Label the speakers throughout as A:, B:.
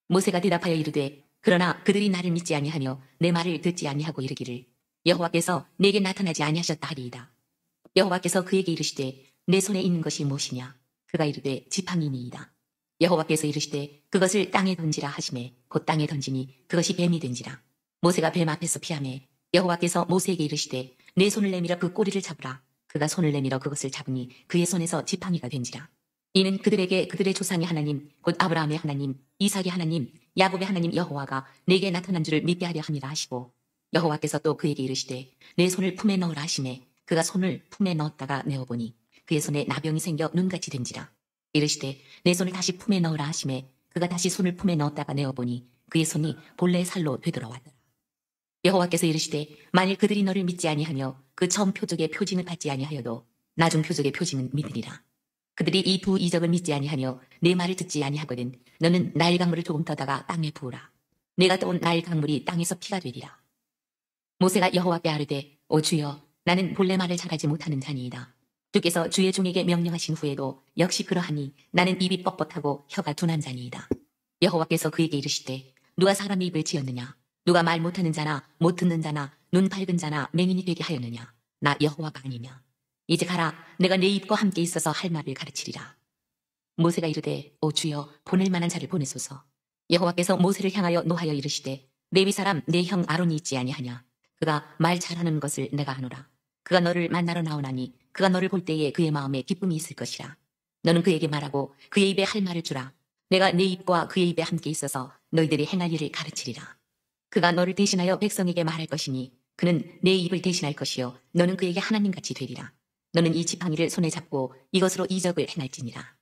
A: 모세가 대답하여 이르되 그러나 그들이 나를 믿지 아니하며 내 말을 듣지 아니하고 이르기를 여호와께서 내게 나타나지 아니하셨다 하리이다. 여호와께서 그에게 이르시되 내 손에 있는 것이 무엇이냐? 그가 이르되 지팡이니이다. 여호와께서 이르시되 그것을 땅에 던지라 하시매 곧 땅에 던지니 그것이 뱀이 된지라. 모세가 뱀 앞에서 피하매 여호와께서 모세에게 이르시되 내 손을 내밀어 그 꼬리를 잡으라. 그가 손을 내밀어 그것을 잡으니 그의 손에서 지팡이가 된지라. 이는 그들에게 그들의 조상의 하나님 곧 아브라함의 하나님 이삭의 하나님 야곱의 하나님 여호와가 내게 나타난 줄을 믿게 하려 함이라 하시고 여호와께서 또 그에게 이르시되 내 손을 품에 넣으라 하시매 그가 손을 품에 넣었다가 내어보니 그의 손에 나병이 생겨 눈같이 된지라. 이르시되 내 손을 다시 품에 넣으라 하시매 그가 다시 손을 품에 넣었다가 내어보니 그의 손이 본래의 살로 되돌아왔더라. 여호와께서 이르시되 만일 그들이 너를 믿지 아니하며 그 처음 표적의 표징을 받지 아니하여도 나중 표적의 표징은 믿으리라. 그들이 이 두 이적을 믿지 아니하며 내 말을 듣지 아니하거든 너는 나일 강물을 조금 떠다가 땅에 부으라. 내가 떠온 나일 강물이 땅에서 피가 되리라. 모세가 여호와께 아뢰되 오 주여 나는 본래 말을 잘하지 못하는 자니이다. 주께서 주의 종에게 명령하신 후에도 역시 그러하니 나는 입이 뻣뻣하고 혀가 둔한 자니이다. 여호와께서 그에게 이르시되 누가 사람의 입을 지었느냐? 누가 말 못하는 자나 못 듣는 자나 눈 밝은 자나 맹인이 되게 하였느냐? 나 여호와가 아니냐? 이제 가라. 내가 내 입과 함께 있어서 할 말을 가르치리라. 모세가 이르되 오 주여 보낼 만한 자를 보내소서. 여호와께서 모세를 향하여 노하여 이르시되 레위 사람 내 형 아론이 있지 아니하냐? 그가 말 잘하는 것을 내가 아노라. 그가 너를 만나러 나오나니 그가 너를 볼 때에 그의 마음에 기쁨이 있을 것이라. 너는 그에게 말하고 그의 입에 할 말을 주라. 내가 내 입과 그의 입에 함께 있어서 너희들이 행할 일을 가르치리라. 그가 너를 대신하여 백성에게 말할 것이니 그는 내 입을 대신할 것이요 너는 그에게 하나님같이 되리라. 너는 이 지팡이를 손에 잡고 이것으로 이적을 행할지니라.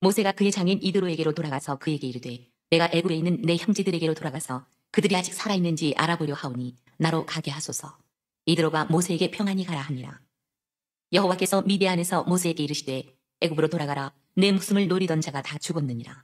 A: 모세가 그의 장인 이드로에게로 돌아가서 그에게 이르되 내가 애굽에 있는 내 형제들에게로 돌아가서 그들이 아직 살아있는지 알아보려 하오니 나로 가게 하소서. 이드로가 모세에게 평안히 가라 하니라. 여호와께서 미디안에서 모세에게 이르시되 애굽으로 돌아가라. 내 목숨을 노리던 자가 다 죽었느니라.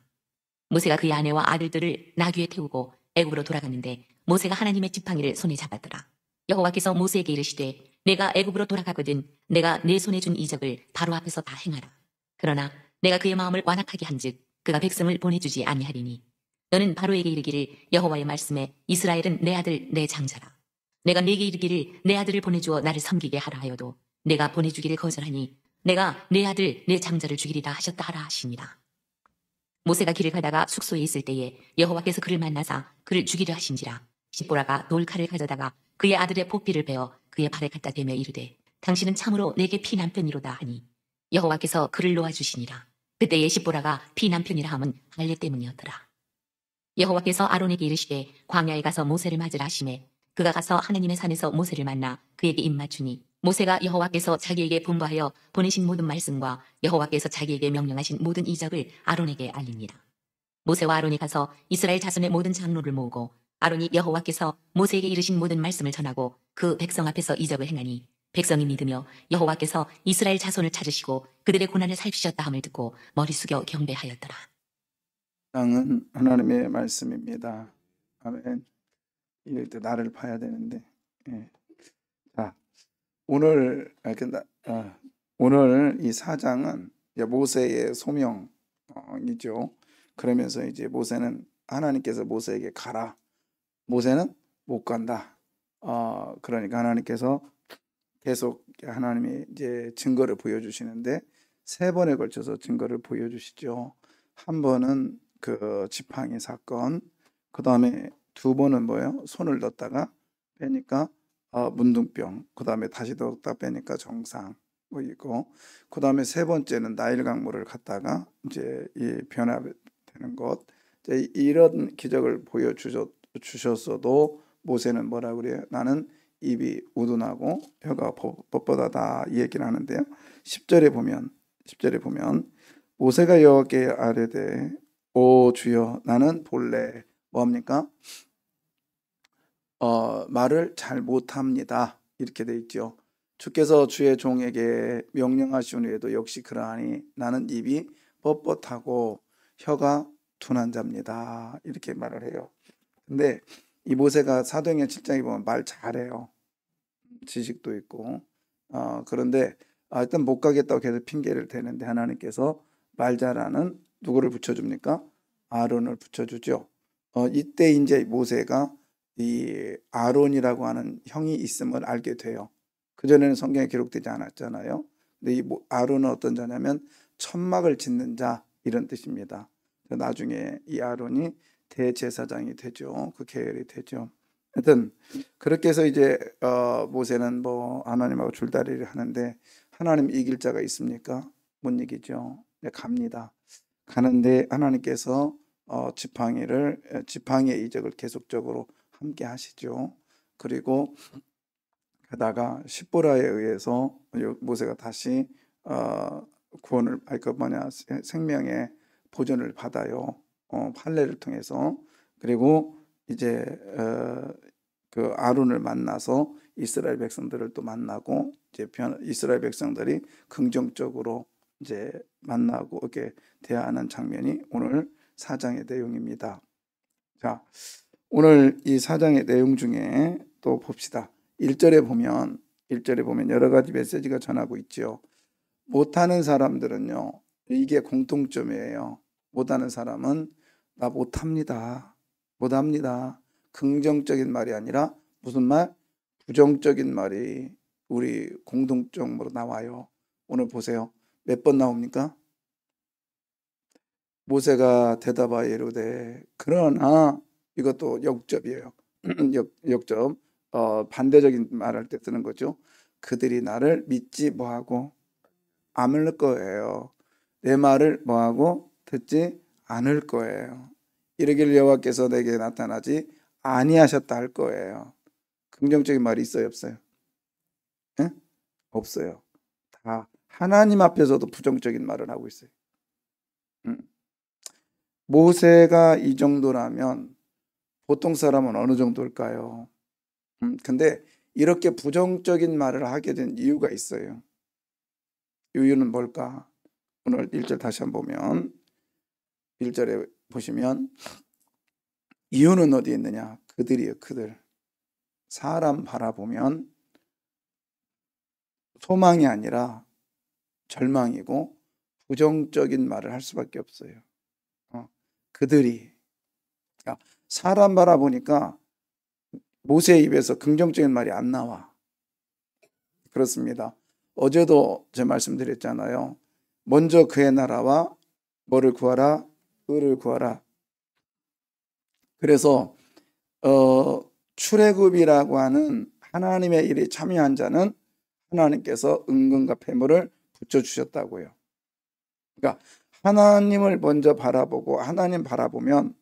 A: 모세가 그의 아내와 아들들을 나귀에 태우고 애굽으로 돌아갔는데 모세가 하나님의 지팡이를 손에 잡았더라. 여호와께서 모세에게 이르시되 내가 애굽으로 돌아가거든 내가 내 손에 준 이적을 바로 앞에서 다 행하라. 그러나 내가 그의 마음을 완악하게 한즉 그가 백성을 보내주지 아니하리니 너는 바로에게 이르기를 여호와의 말씀에 이스라엘은 내 아들 내 장자라. 내가 네게 이르기를 내 아들을 보내주어 나를 섬기게 하라 하여도 내가 보내주기를 거절하니 내가 내 아들 내 장자를 죽이리라 하셨다 하라 하시니라. 모세가 길을 가다가 숙소에 있을 때에 여호와께서 그를 만나사 그를 죽이려 하신지라. 십보라가 돌칼을 가져다가 그의 아들의 복비를 베어 그의 발에 갖다 대며 이르되 당신은 참으로 내게 피 남편이로다 하니 여호와께서 그를 놓아주시니라. 그때에 십보라가 피 남편이라 함은 할례 때문이었더라. 여호와께서 아론에게 이르시되 광야에 가서 모세를 맞으라 하시매 그가 가서 하나님의 산에서 모세를 만나 그에게 입맞추니 모세가 여호와께서 자기에게 분부하여 보내신 모든 말씀과 여호와께서 자기에게 명령하신 모든 이적을 아론에게 알리니라. 모세와 아론이 가서 이스라엘 자손의 모든 장로를 모으고 아론이 여호와께서 모세에게 이르신 모든 말씀을 전하고 그 백성 앞에서 이적을 행하니 백성이 믿으며 여호와께서 이스라엘 자손을 찾으시고 그들의 고난을 살피셨다 함을 듣고 머리 숙여 경배하였더라.
B: 땅은 하나님의 말씀입니다. 아멘. 이럴 때 나를 봐야 되는데. 예. 자, 오늘 이 4장은 모세의 소명이죠. 그러면서 이제 모세는 하나님께서 모세에게 가라. 모세는 못 간다. 그러니까 하나님께서 계속 하나님이 이제 증거를 보여주시는데 3번에 걸쳐서 증거를 보여주시죠. 한 번은 그 지팡이 사건, 그 다음에 2번은 뭐예요? 손을 넣었다가 빼니까 문둥병, 그 다음에 다시 넣었다 빼니까 정상 보이고, 그 다음에 3번째는 나일 강물을 갖다가 이제 이 변화되는 것. 이제 이런 기적을 보여주셨어도 모세는 뭐라 그래요? 나는 입이 우둔하고 혀가 뻣뻣하다 이 얘기를 하는데요. 10절에 보면 모세가 여호와께 아뢰되 오 주여 나는 본래 뭡니까? 말을 잘 못합니다. 이렇게 돼 있죠. 주께서 주의 종에게 명령하신 후에도 역시 그러하니 나는 입이 뻣뻣하고 혀가 둔한 자입니다. 이렇게 말을 해요. 근데 이 모세가 사도행전 7장에 보면 말 잘해요. 지식도 있고. 그런데 일단 못 가겠다고 계속 핑계를 대는데 하나님께서 말 잘하는 누구를 붙여줍니까? 아론을 붙여주죠. 이때 이제 모세가 이 아론이라고 하는 형이 있음을 알게 돼요. 그전에는 성경에 기록되지 않았잖아요. 근데 이 아론은 어떤 자냐면 천막을 짓는 자 이런 뜻입니다. 나중에 이 아론이 대제사장이 되죠. 그 계열이 되죠. 하여튼 그렇게 해서 이제 모세는 뭐 하나님하고 줄다리를 하는데 하나님 이길 자가 있습니까? 못 이기죠. 네, 갑니다. 가는데 하나님께서 지팡이의 이적을 계속적으로 함께 하시죠. 그리고 가다가 십보라에 의해서 모세가 다시 구원을 생명의 보존을 받아요. 할례를 통해서. 그리고 이제 그 아론을 만나서 이스라엘 백성들을 또 만나고 이제 이스라엘 백성들이 긍정적으로 이제 만나고 이렇게 대화하는 장면이 오늘 4장의 내용입니다. 자, 오늘 이 4장의 내용 중에 또 봅시다. 1절에 보면 여러 가지 메시지가 전하고 있죠. 못하는 사람들은요, 이게 공통점이에요. 못하는 사람은 나 못합니다. 긍정적인 말이 아니라 무슨 말? 부정적인 말이 우리 공통점으로 나와요. 오늘 보세요. 몇 번 나옵니까? 모세가 대답하여 이르되 그러나 이것도 역접이에요. 역접. 반대적인 말할 때 쓰는 거죠. 그들이 나를 믿지 뭐하고 않을 거예요. 내 말을 뭐하고 듣지 않을 거예요. 이르기를 여호와께서 내게 나타나지 아니하셨다 할 거예요. 긍정적인 말이 있어요, 없어요? 예? 없어요. 다 하나님 앞에서도 부정적인 말을 하고 있어요. 모세가 이 정도라면 보통 사람은 어느 정도일까요? 근데 이렇게 부정적인 말을 하게 된 이유가 있어요. 이유는 뭘까? 오늘 1절 다시 한번 보면 1절에 보시면 이유는 어디에 있느냐? 그들이요, 그들. 사람 바라보면 소망이 아니라 절망이고 부정적인 말을 할 수밖에 없어요. 그들이. 그러니까 사람 바라보니까 모세의 입에서 긍정적인 말이 안 나와. 그렇습니다. 어제도 제 말씀드렸잖아요. 먼저 그의 나라와 뭐를 구하라? 의를 구하라. 그래서 출애굽이라고 하는 하나님의 일에 참여한 자는 하나님께서 은근과 패물을 붙여주셨다고요. 그러니까 하나님을 먼저 바라보고 하나님 바라보면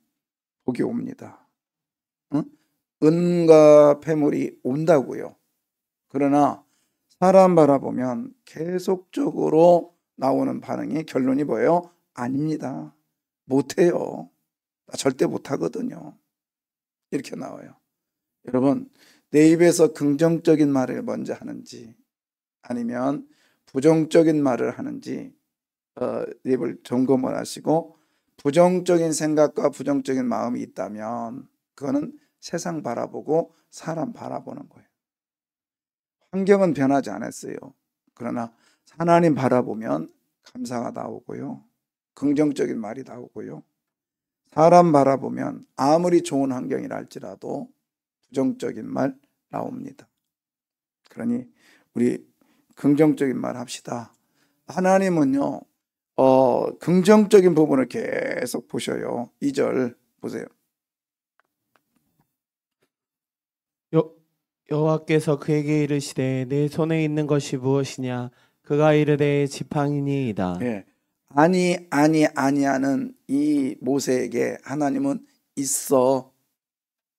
B: 복이 옵니다. 응? 은과 패물이 온다고요. 그러나 사람 바라보면 계속적으로 나오는 반응이 결론이 뭐예요? 아닙니다. 못해요. 나 절대 못하거든요. 이렇게 나와요. 여러분, 내 입에서 긍정적인 말을 먼저 하는지 아니면 부정적인 말을 하는지 입을 점검을 하시고 부정적인 생각과 부정적인 마음이 있다면 그거는 세상 바라보고 사람 바라보는 거예요. 환경은 변하지 않았어요. 그러나 하나님 바라보면 감사가 나오고요. 긍정적인 말이 나오고요. 사람 바라보면 아무리 좋은 환경이라 할지라도 부정적인 말 나옵니다. 그러니 우리 긍정적인 말 합시다. 하나님은요, 긍정적인 부분을 계속 보셔요. 2절 보세요.
C: 여호와께서 그에게 이르시되 내 손에 있는 것이 무엇이냐? 그가 이르되 지팡이니이다.
B: 예. 아니하는 이 모세에게 하나님은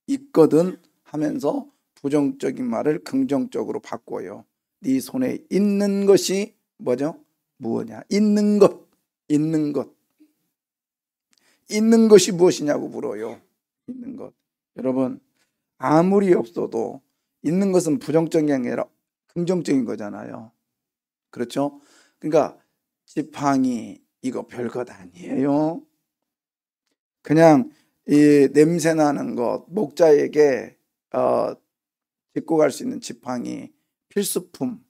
B: 있거든 하면서 부정적인 말을 긍정적으로 바꿔요. 네 손에 있는 것이 뭐죠? 무엇이냐? 있는 것이 무엇이냐고 물어요. 있는 것. 여러분, 아무리 없어도 있는 것은 부정적인 게 아니라 긍정적인 거잖아요. 그렇죠? 그러니까 지팡이 이거 별것 아니에요. 그냥 이 냄새 나는 것, 목자에게 짚고 갈 수 있는 지팡이, 필수품.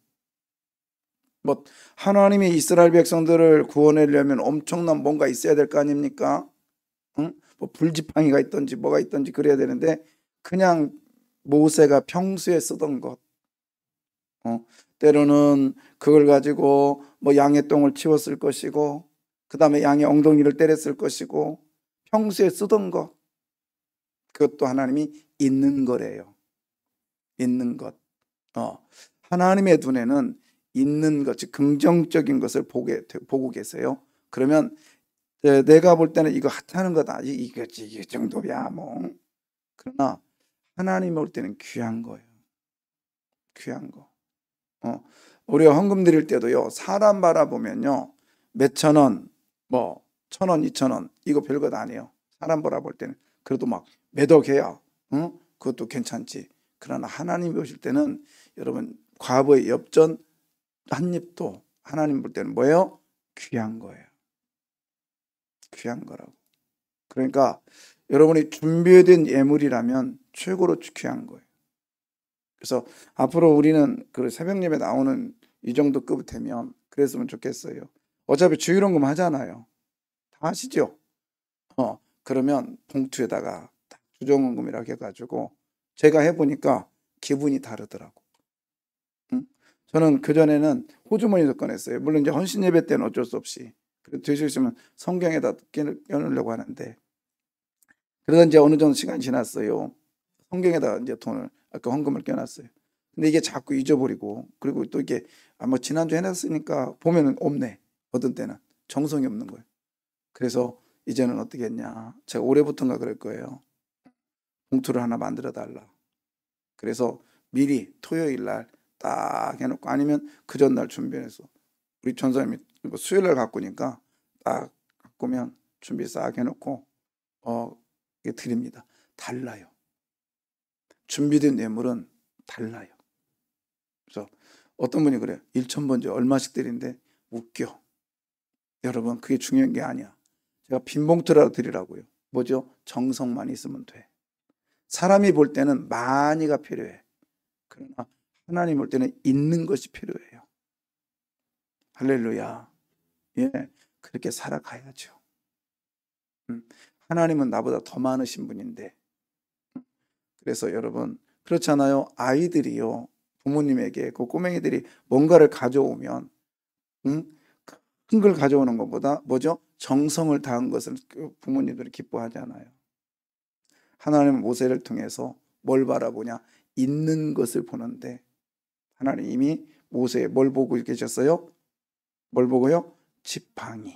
B: 뭐 하나님이 이스라엘 백성들을 구원하려면 엄청난 뭔가 있어야 될 거 아닙니까? 응? 뭐 불지팡이가 있든지 뭐가 있든지 그래야 되는데 그냥 모세가 평소에 쓰던 것, 때로는 그걸 가지고 뭐 양의 똥을 치웠을 것이고 그 다음에 양의 엉덩이를 때렸을 것이고 평소에 쓰던 것, 그것도 하나님이 있는 거래요. 있는 것. 하나님의 눈에는 있는 것, 즉 긍정적인 것을 보고 계세요. 그러면 내가 볼 때는 이거 하찮은 거다, 이게 정도야 뭐. 그러나 하나님 볼 때는 귀한 거예요. 귀한 거. 우리가 헌금 드릴 때도요, 사람 바라보면요, 몇천 원, 뭐 1,000원, 2,000원 이거 별것 아니에요. 사람 바라볼 때는 그래도 막 몇억해야 그것도 괜찮지. 그러나 하나님 보실 때는 여러분 과부의 엽전 한 입도 하나님 볼 때는 뭐예요? 귀한 거예요. 귀한 거라고. 그러니까 여러분이 준비된 예물이라면 최고로 귀한 거예요. 그래서 앞으로 우리는 그 새벽 예배 나오는 이 정도 급 되면 그랬으면 좋겠어요. 어차피 주일헌금 하잖아요. 다 하시죠? 그러면 봉투에다가 주정헌금이라고 해가지고 제가 해보니까 기분이 다르더라고. 저는 그전에는 호주머니에서 꺼냈어요. 물론 이제 헌신 예배 때는 어쩔 수 없이. 그래도 될 수 있으면 성경에다 껴놓으려고 하는데, 그러다 이제 어느 정도 시간이 지났어요. 성경에다 이제 아까 헌금을 껴놨어요. 근데 이게 자꾸 잊어버리고, 그리고 또 이게 뭐 지난주 해놨으니까 보면은 없네. 어떤 때는 정성이 없는 거예요. 그래서 이제는 어떻게 했냐, 제가 올해부터인가 그럴 거예요. 봉투를 하나 만들어 달라. 그래서 미리 토요일 날 딱 해놓고, 아니면 그 전날 준비해서, 우리 전사님이 수요일 날 갖고 오니까 딱 갖고 오면 준비 싹 해놓고 이게 드립니다. 달라요. 준비된 뇌물은 달라요. 그래서 어떤 분이 그래요. 1,000번째 얼마씩 드린데 웃겨. 여러분, 그게 중요한 게 아니야. 제가 빈 봉투라도 드리라고요. 뭐죠? 정성만 있으면 돼. 사람이 볼 때는 많이가 필요해. 그러나 하나님 볼 때는 있는 것이 필요해요. 할렐루야. 예, 그렇게 살아가야죠. 하나님은 나보다 더 많으신 분인데. 그래서 여러분, 그렇잖아요. 아이들이요, 부모님에게 그 꼬맹이들이 뭔가를 가져오면 큰 걸 가져오는 것보다 뭐죠? 정성을 다한 것을 부모님들이 기뻐하잖아요. 하나님은 모세를 통해서 뭘 바라보냐? 있는 것을 보는데, 하나님 이미 모세에 뭘 보고 계셨어요? 뭘 보고요? 지팡이를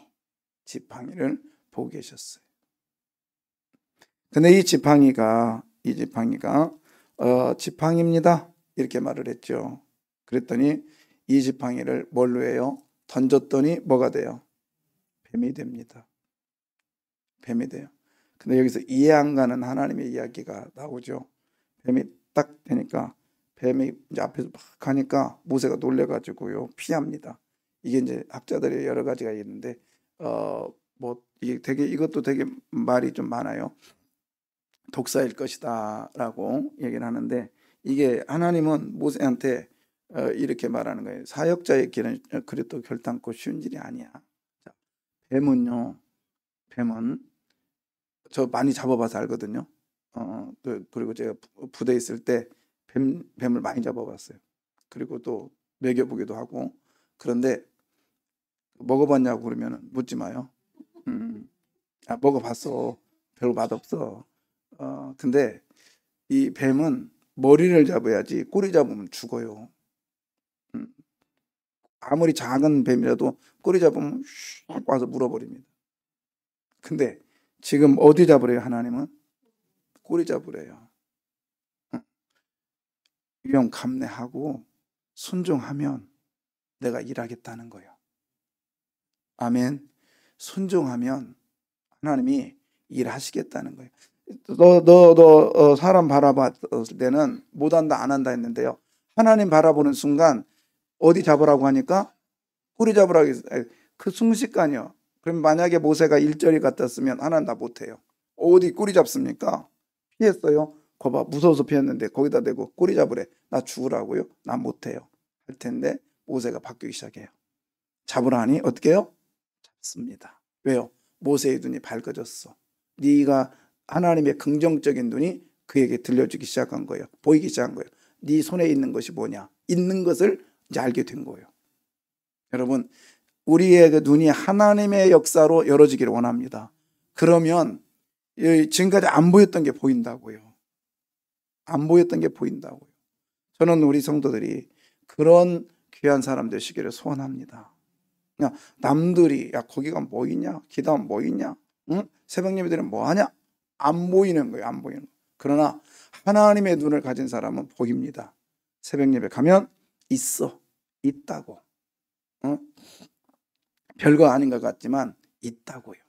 B: 보고 계셨어요. 근데 이 지팡이가 지팡이입니다 이렇게 말을 했죠. 그랬더니 이 지팡이를 뭘로 해요? 던졌더니 뭐가 돼요? 뱀이 됩니다. 뱀이 돼요. 근데 여기서 이해 안 가는 하나님의 이야기가 나오죠. 뱀이 딱 되니까, 뱀이 이제 앞에서 막 가니까 모세가 놀래가지고요, 피합니다. 이게 이제 학자들이 여러 가지가 있는데, 뭐 이것도 되게 말이 좀 많아요. 독사일 것이다라고 얘기를 하는데, 이게 하나님은 모세한테 이렇게 말하는 거예요. 사역자의 길은 그래도 결단코 쉬운 일이 아니야. 자, 뱀은 저 많이 잡아봐서 알거든요. 그리고 제가 부대에 있을 때 뱀을 많이 잡아봤어요. 그리고 또 먹여보기도 하고. 그런데 먹어봤냐고 그러면 묻지 마요. 먹어봤어. 별로 맛없어. 근데 이 뱀은 머리를 잡아야지 꼬리 잡으면 죽어요. 아무리 작은 뱀이라도 꼬리 잡으면 슉 와서 물어버립니다. 근데 지금 어디 잡으래요? 하나님은 꼬리 잡으래요. 위험 감내하고 순종하면 내가 일하겠다는 거예요. 아멘. 순종하면 하나님이 일하시겠다는 거예요. 너 사람 바라봤을 때는 못한다 안 한다 했는데요, 하나님 바라보는 순간 어디 잡으라고 하니까 꼬리 잡으라고 했어요. 그 순식간이요. 그럼 만약에 모세가 일절이 같았으면 하나는 다 못해요. 어디 꼬리 잡습니까? 피했어요. 거봐, 무서워서 피했는데 거기다 대고 꼬리 잡으래. 나 죽으라고요? 나 못해요. 할 텐데 모세가 바뀌기 시작해요. 잡으라 하니 어떻게 해요? 잡습니다. 왜요? 모세의 눈이 밝아졌어. 네가 하나님의 긍정적인 눈이 그에게 들려주기 시작한 거예요. 보이기 시작한 거예요. 네 손에 있는 것이 뭐냐? 있는 것을 이제 알게 된 거예요. 여러분, 우리의 그 눈이 하나님의 역사로 열어지기를 원합니다. 그러면 지금까지 안 보였던 게 보인다고요. 안 보였던 게 보인다고요. 저는 우리 성도들이 그런 귀한 사람 되시기를 소원합니다. 그냥 남들이 야 거기가 뭐 있냐? 기도하면 뭐 있냐? 응? 새벽 예배들은 뭐 하냐? 안 보이는 거예요. 안 보이는 거예요. 그러나 하나님의 눈을 가진 사람은 보입니다. 새벽 예배 가면 있어. 있다고. 응? 별거 아닌 것 같지만 있다고요.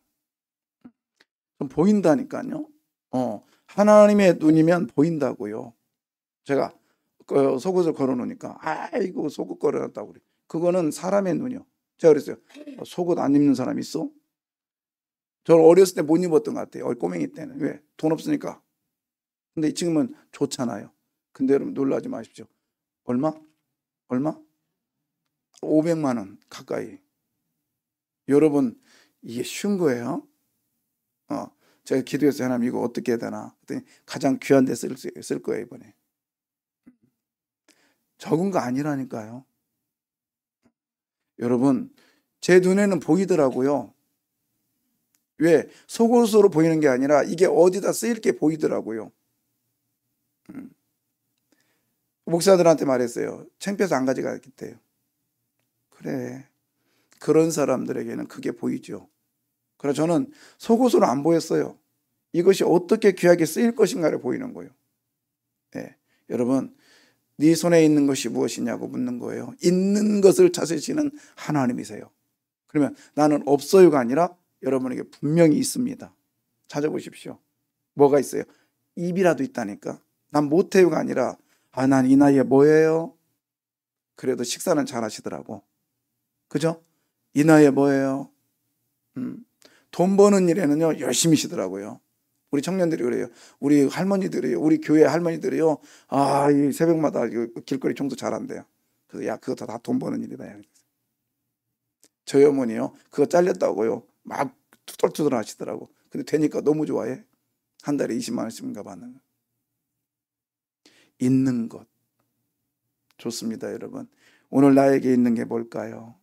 B: 좀 보인다니까요. 하나님의 눈이면 보인다고요. 제가 속옷을 걸어놓으니까 아이고 속옷 걸어놨다고 그래. 그거는 사람의 눈이요. 제가 그랬어요. 속옷 안 입는 사람 있어? 저는 어렸을 때 못 입었던 것 같아요. 꼬맹이 때는. 왜? 돈 없으니까. 근데 지금은 좋잖아요. 근데 여러분 놀라지 마십시오. 얼마? 500만 원 가까이. 여러분 이게 쉬운 거예요? 제가 기도했어요. 하나님 이거 어떻게 해야 되나? 그랬더니 가장 귀한 데 쓸 거예요 이번에. 적은 거 아니라니까요. 여러분 제 눈에는 보이더라고요. 왜? 속옷으로 보이는 게 아니라 이게 어디다 쓰일 게 보이더라고요. 목사들한테 말했어요. 창피해서 안 가져가겠대요. 그래. 그런 사람들에게는 그게 보이죠. 그래서 저는 속옷으로 안 보였어요. 이것이 어떻게 귀하게 쓰일 것인가를 보이는 거예요. 네. 여러분 네 손에 있는 것이 무엇이냐고 묻는 거예요. 있는 것을 찾으시는 하나님이세요. 그러면 나는 없어요가 아니라 여러분에게 분명히 있습니다. 찾아보십시오. 뭐가 있어요? 입이라도 있다니까. 난 못해요가 아니라 난 이 나이에 뭐예요? 그래도 식사는 잘 하시더라고. 그죠? 이 나이에 뭐예요? 돈 버는 일에는요 열심히시더라고요. 우리 청년들이 그래요. 우리 할머니들이요. 우리 교회 할머니들이요. 이 새벽마다 길거리 청소 잘한대요. 그래서 야 그거 다 돈 버는 일이다. 저희 어머니요. 그거 잘렸다고요. 막 투덜투덜 하시더라고. 근데 되니까 너무 좋아해. 한 달에 20만 원씩인가 받는 거. 있는 것. 좋습니다, 여러분. 오늘 나에게 있는 게 뭘까요?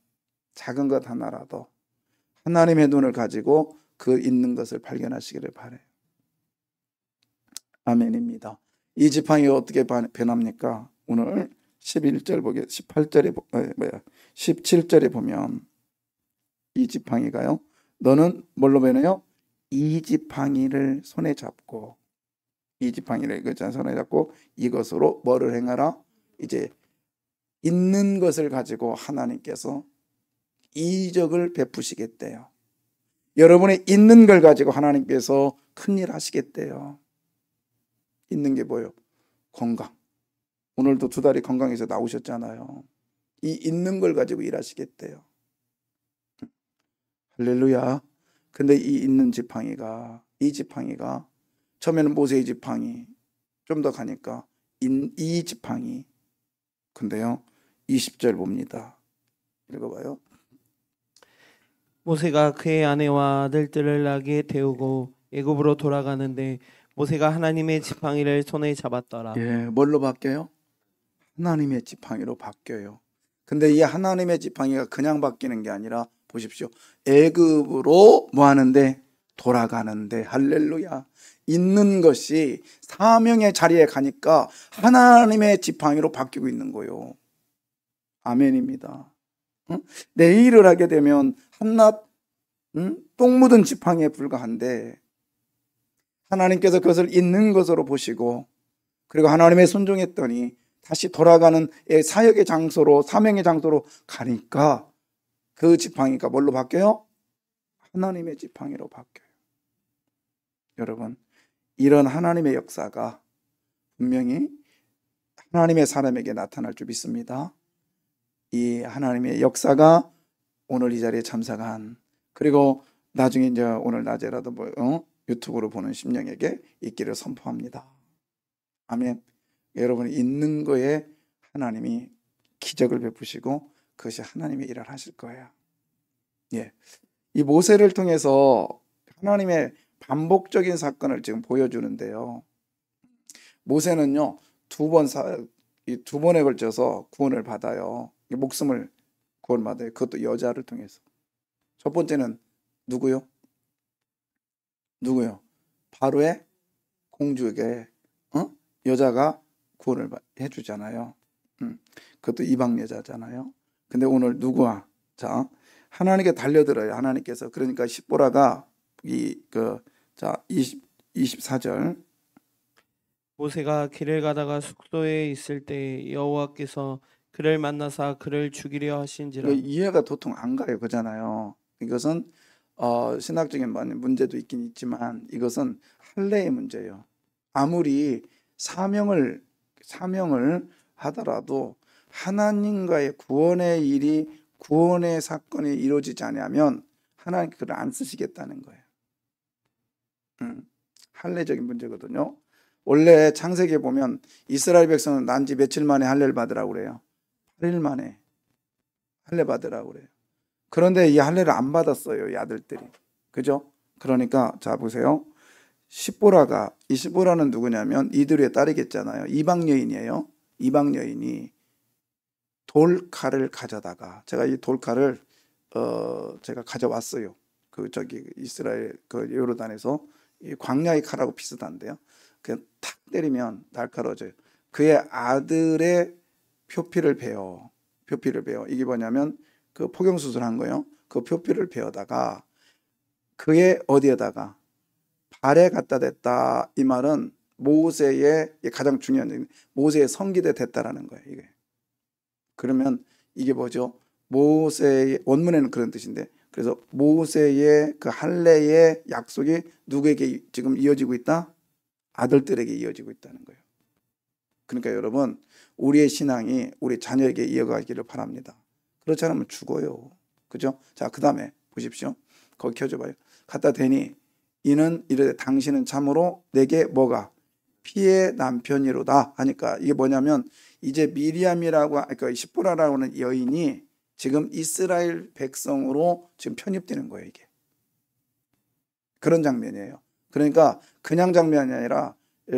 B: 작은 것 하나라도 하나님의 눈을 가지고 그 있는 것을 발견하시기를 바라요. 아멘입니다. 이 지팡이가 어떻게 변합니까? 오늘 11절 보게 17절에 보면 이 지팡이가요. 너는 뭘로 변해요? 이 지팡이를 손에 잡고 이 지팡이를 손에 잡고 이것으로 뭐를 행하라? 이제 있는 것을 가지고 하나님께서 이적을 베푸시겠대요. 여러분의 있는 걸 가지고 하나님께서 큰일 하시겠대요. 있는 게 뭐예요? 건강. 오늘도 2달이 건강해서 나오셨잖아요. 이 있는 걸 가지고 일하시겠대요. 할렐루야. 근데 이 있는 지팡이가 처음에는 모세의 지팡이, 좀 더 가니까 이 지팡이. 근데요 20절 봅니다. 읽어봐요.
C: 모세가 그의 아내와 아들들을 나귀에 태우고 애굽으로 돌아가는데 모세가 하나님의 지팡이를 손에 잡았더라.
B: 뭘로 바뀌어요? 하나님의 지팡이로 바뀌어요. 근데 이 하나님의 지팡이가 그냥 바뀌는 게 아니라 보십시오. 애굽으로 뭐 하는데? 돌아가는데. 할렐루야. 있는 것이 사명의 자리에 가니까 하나님의 지팡이로 바뀌고 있는 거예요. 아멘입니다. 내 일을 하게 되면 한낱 똥 묻은 지팡이에 불과한데 하나님께서 그것을 있는 것으로 보시고 그리고 하나님의 순종했더니 다시 돌아가는 사역의 장소로 사명의 장소로 가니까 그 지팡이가 뭘로 바뀌어요? 하나님의 지팡이로 바뀌어요. 여러분 이런 하나님의 역사가 분명히 하나님의 사람에게 나타날 줄 믿습니다. 이 하나님의 역사가 오늘 이 자리에 참석한 그리고 나중에 이제 오늘 낮에라도 유튜브로 보는 심령에게 있기를 선포합니다. 아멘. 여러분이 있는 거에 하나님이 기적을 베푸시고 그것이 하나님의 일을 하실 거예요. 이 모세를 통해서 하나님의 반복적인 사건을 지금 보여주는데요. 모세는요, 두 번에 걸쳐서 구원을 받아요. 목숨을 구원받아요. 그것도 여자를 통해서. 첫 번째는 누구요? 바로의 공주에게 여자가 구원을 해주잖아요. 그것도 이방 여자잖아요. 근데 오늘 누구와? 자, 하나님께 달려들어요. 하나님께서. 그러니까 십보라가 24절.
C: 모세가 길을 가다가 숙소에 있을 때 여호와께서 그를 만나사 그를 죽이려 하신지라.
B: 이해가 도통 안 가요. 그잖아요. 이것은 신학적인 문제도 있긴 있지만 이것은 할례의 문제예요. 아무리 사명을 하더라도 하나님과의 구원의 사건이 이루어지지 않으면 하나님 그를 안 쓰시겠다는 거예요. 할례적인 문제거든요. 원래 창세기에 보면 이스라엘 백성은 난 지 며칠 만에 할례를 받으라고 그래요. 8일 만에 할례 받으라고 그래요. 그런데 이 할례를 안 받았어요, 이 아들들이. 그죠? 그러니까 자 보세요. 이 십보라는 누구냐면 이드루의 딸이겠잖아요. 이방 여인이에요. 이방 여인이 돌칼을 가져다가, 제가 이 돌칼을 제가 가져왔어요. 이스라엘 요르단에서 이 광야의 칼하고 비슷한데요. 그냥 탁 때리면 날카로워져요. 그의 아들의 표피를 베어. 이게 뭐냐면 그 포경 수술한 거예요. 그 표피를 베어다가 그의 어디에다가 발에 갖다 댔다. 이 말은 모세의 가장 중요한 얘기, 모세의 성기대 됐다라는 거예요. 이게. 그러면 이게 뭐죠? 모세의 원문에는 그런 뜻인데, 그래서 모세의 그 할례의 약속이 누구에게 지금 이어지고 있다? 아들들에게 이어지고 있다는 거예요. 그러니까 여러분, 우리의 신앙이 우리 자녀에게 이어가기를 바랍니다. 그렇지 않으면 죽어요. 그죠? 자, 그 다음에 보십시오. 거기 켜줘봐요. 갖다 대니 이는 이르되 당신은 참으로 내게 뭐가? 피의 남편이로다 하니까 이게 뭐냐면 이제 미리암이라고, 그러니까 십보라라고 하는 여인이 지금 이스라엘 백성으로 지금 편입되는 거예요. 이게 그런 장면이에요. 그러니까 그냥 장면이 아니라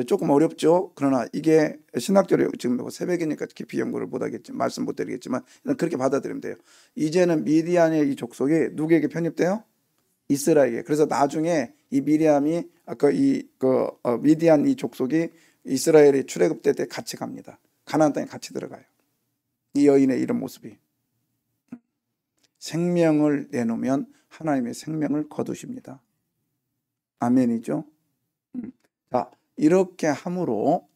B: 조금 어렵죠. 그러나 이게 신학적으로 지금 새벽이니까 깊이 연구를 못하겠지만 말씀 못 드리겠지만 그렇게 받아들이면 돼요. 이제는 미디안의 이 족속이 누구에게 편입돼요? 이스라엘에게. 그래서 나중에 이 미리암이 아까 미디안 이 족속이 이스라엘이 출애굽될 때 같이 갑니다. 가나안 땅에 같이 들어가요. 이 여인의 이런 모습이 생명을 내놓으면 하나님의 생명을 거두십니다. 아멘이죠. 자, 이렇게 함으로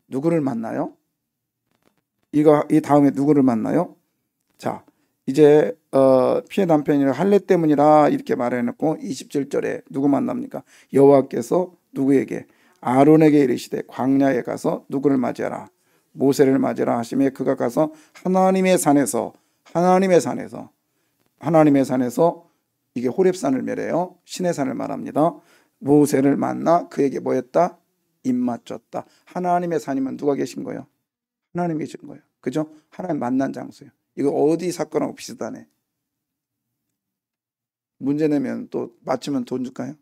B: 누구를 만나요? 이 다음에 누구를 만나요? 자, 이제 피의 남편이라 할례 때문이라 이렇게 말해놓고 27절에 누구 만납니까? 여호와께서 누구에게? 아론에게 이르시되 광야에 가서 누구를 맞이하라? 모세를 맞이하라 하시매 그가 가서 하나님의 산에서 이게 호렙산을 멸해요. 신의 산을 말합니다. 모세를 만나 그에게 뭐였다? 입맞췄다. 하나님의 산이면 누가 계신 거예요? 하나님 계신 거예요. 그죠? 하나님 만난 장소예요. 이거 어디 사건하고 비슷하네. 문제 내면 또 맞추면 돈 줄까요?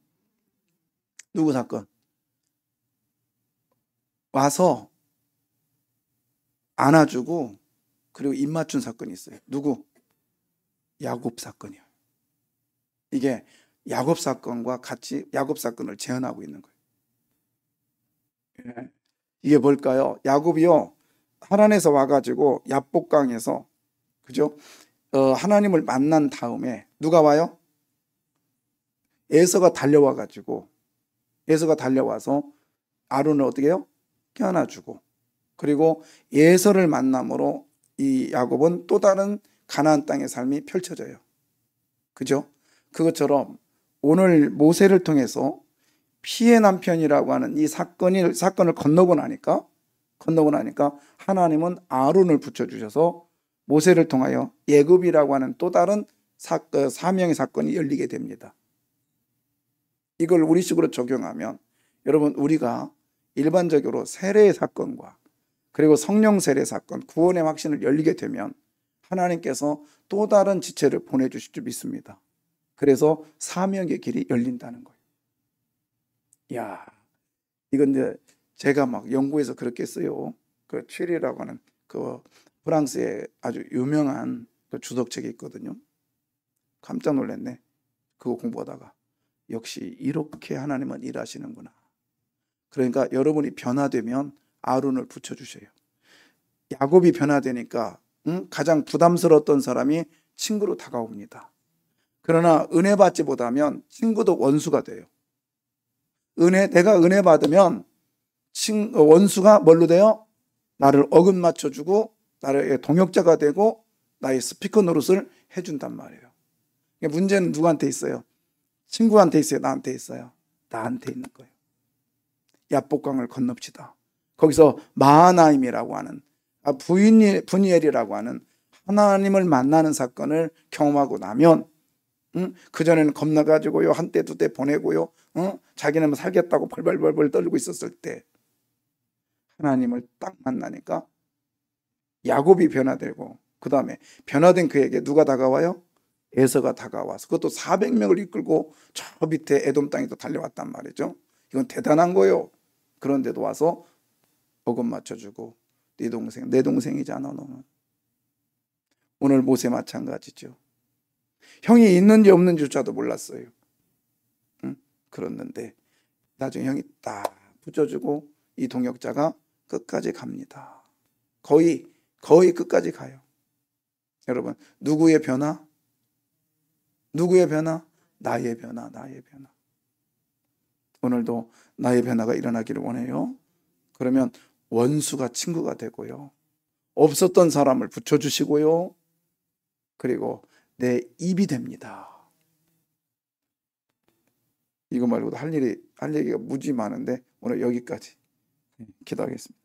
B: 누구 사건? 와서 안아주고 그리고 입맞춘 사건이 있어요. 누구? 야곱 사건이요. 이게 야곱 사건과 같이 야곱 사건을 재현하고 있는 거예요. 이게 뭘까요? 야곱이요, 하란에서 와가지고 야복강에서, 그죠? 하나님을 만난 다음에 누가 와요? 에서가 달려와서 아론을 어떻게 해요? 껴안아주고, 그리고 에서를 만남으로 이 야곱은 또 다른 가나안 땅의 삶이 펼쳐져요. 그죠? 그것처럼 오늘 모세를 통해서 피의 남편이라고 하는 이 사건을 건너고 나니까 하나님은 아론을 붙여주셔서 모세를 통하여 예굽이라고 하는 또 다른 사명의 사건이 열리게 됩니다. 이걸 우리식으로 적용하면 여러분, 우리가 일반적으로 세례의 사건과 그리고 성령 세례 사건, 구원의 확신을 열리게 되면 하나님께서 또 다른 지체를 보내주실 줄 믿습니다. 그래서 사명의 길이 열린다는 거예요. 야, 이건 이제 제가 막 연구해서 그렇게 써요. 그 취리라고 하는 그 프랑스의 아주 유명한 그 주석책이 있거든요. 깜짝 놀랐네. 그거 공부하다가 역시 이렇게 하나님은 일하시는구나. 그러니까 여러분이 변화되면 아론을 붙여주셔요. 야곱이 변화되니까 가장 부담스러웠던 사람이 친구로 다가옵니다. 그러나 은혜 받지 못하면 친구도 원수가 돼요. 내가 은혜 받으면 원수가 뭘로 돼요? 나를 어긋 맞춰주고 나의 동역자가 되고 나의 스피커 노릇을 해준단 말이에요. 문제는 누구한테 있어요? 친구한테 있어요? 나한테 있어요? 나한테 있는 거예요. 야복강을 건넙시다. 거기서 마하나임이라고 하는 부니엘이라고 하는 하나님을 만나는 사건을 경험하고 나면 그전에는 겁나가지고요 한때 두 때 보내고요 자기는 살겠다고 벌벌벌 떨고 있었을 때 하나님을 딱 만나니까 야곱이 변화되고 그 다음에 변화된 그에게 누가 다가와요? 에서가 다가와서 그것도 400명을 이끌고 저 밑에 에돔 땅에도 달려왔단 말이죠. 이건 대단한 거예요. 그런데도 와서 복음 맞춰주고 네 동생, 내 동생이잖아 너는. 오늘 모세 마찬가지죠. 형이 있는지 없는지조차도 몰랐어요. 그랬는데 나중에 형이 딱 붙여주고 이 동역자가 끝까지 갑니다. 거의 끝까지 가요. 여러분 누구의 변화? 누구의 변화? 나의 변화, 나의 변화. 오늘도 나의 변화가 일어나기를 원해요. 그러면 원수가 친구가 되고요. 없었던 사람을 붙여주시고요. 그리고 내 입이 됩니다. 이거 말고도 할 얘기가 무지 많은데 오늘 여기까지 기도하겠습니다.